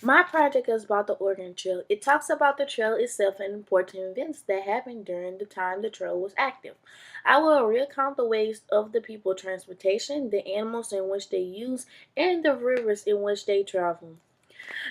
My project is about the Oregon Trail. It talks about the trail itself and important events that happened during the time the trail was active. I will recount the ways of the people, transportation, the animals in which they use, and the rivers in which they travel.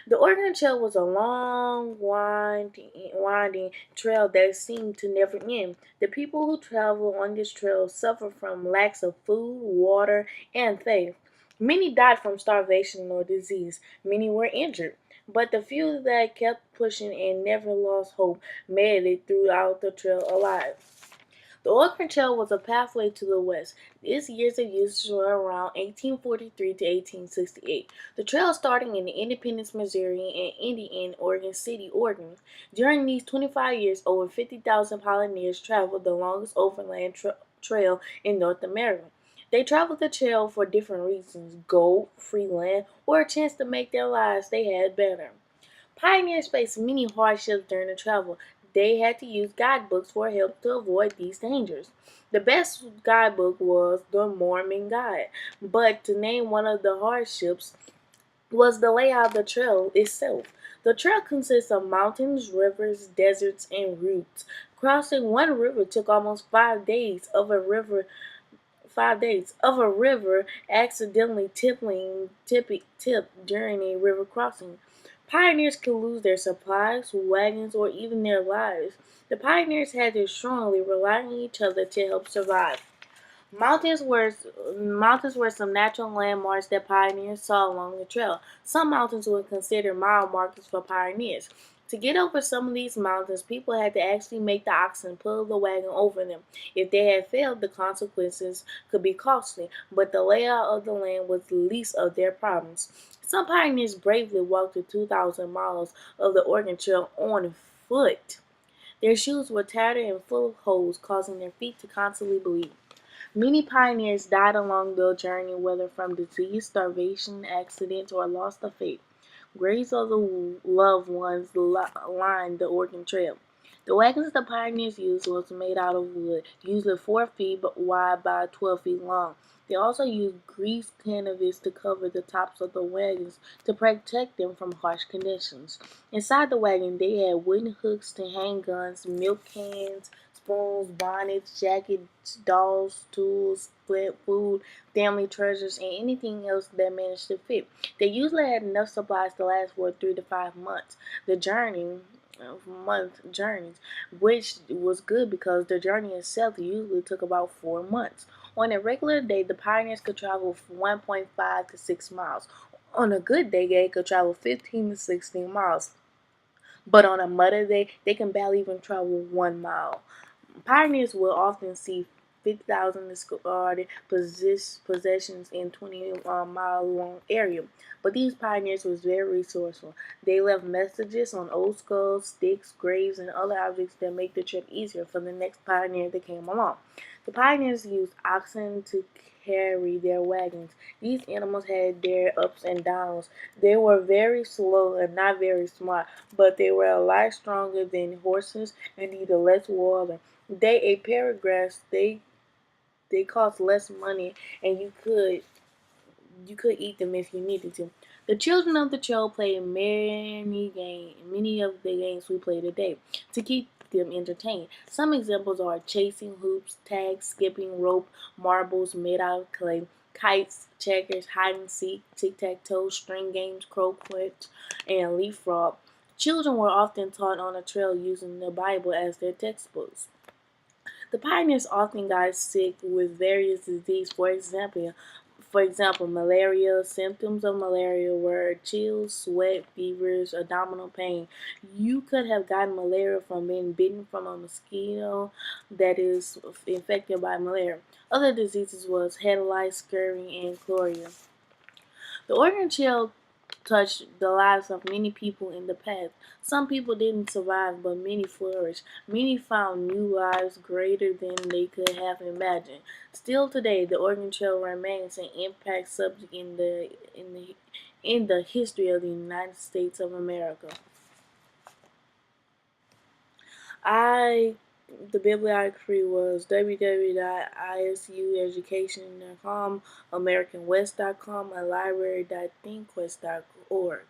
The Oregon Trail was a long, winding trail that seemed to never end. The people who travel on this trail suffer from lacks of food, water, and faith. Many died from starvation or disease. Many were injured. But the few that kept pushing and never lost hope made it throughout the trail alive. The Oregon Trail was a pathway to the west. Its years of use were around 1843 to 1868. The trail starting in Independence, Missouri and ending in Oregon City, Oregon. During these 25 years, over 50,000 pioneers traveled the longest overland trail in North America. They traveled the trail for different reasons: gold, free land, or a chance to make their lives they had better. Pioneers faced many hardships during the travel. They had to use guidebooks for help to avoid these dangers. The best guidebook was the Mormon Guide, but to name one of the hardships was the layout of the trail itself. The trail consists of mountains, rivers, deserts, and routes. Crossing one river took almost 5 days of a river 5 days of a river accidentally tipped during a river crossing. Pioneers could lose their supplies, wagons, or even their lives. The pioneers had to strongly rely on each other to help survive. Mountains were mountains were some natural landmarks that pioneers saw along the trail. Some mountains were considered mile markers for pioneers. To get over some of these mountains, people had to actually make the oxen pull the wagon over them. If they had failed, the consequences could be costly, but the layout of the land was the least of their problems. Some pioneers bravely walked the 2,000 miles of the Oregon Trail on foot. Their shoes were tattered and full of holes, causing their feet to constantly bleed. Many pioneers died along the journey, whether from disease, starvation, accidents, or loss of faith. Graves of the loved ones lined the Oregon Trail. The wagons the pioneers used was made out of wood, usually 4 feet wide by 12 feet long. They also used greased canvas to cover the tops of the wagons to protect them from harsh conditions. Inside the wagon, they had wooden hooks to hang guns, milk cans, spoons, bonnets, jackets, dolls, tools, food, family treasures, and anything else that managed to fit. They usually had enough supplies to last for 3 to 5 months. The journeys, which was good because the journey itself usually took about 4 months. On a regular day, the pioneers could travel from 1.5 to 6 miles. On a good day, they could travel 15 to 16 miles. But on a muddy day, they can barely even travel 1 mile. Pioneers will often see 50,000 discarded possessions in 20 mile long area. But these pioneers was very resourceful. They left messages on old skulls, sticks, graves, and other objects that make the trip easier for the next pioneer that came along. The pioneers used oxen to carry their wagons. These animals had their ups and downs. They were very slow and not very smart, but they were a lot stronger than horses and needed less water. They ate paragraphs. They cost less money, and you could eat them if you needed to. The children of the trail played many of the games we play today to keep them entertained. Some examples are chasing hoops, tag, skipping rope, marbles made out of clay, kites, checkers, hide and seek, tic tac toe, string games, croquet, and leapfrog. Children were often taught on the trail using the Bible as their textbooks. The pioneers often got sick with various diseases. For example, malaria. Symptoms of malaria were chills, sweat, fevers, abdominal pain. You could have gotten malaria from being bitten from a mosquito that is infected by malaria. Other diseases was head lice, scurvy, and chlorea. The Oregon Trail touched the lives of many people in the past. Some people didn't survive, but many flourished. Many found new lives greater than they could have imagined. Still today, the Oregon Trail remains an impact subject in the history of the United States of America. I the bibliography was www.isueducation.com, americanwest.com, and library.thinkquest.org.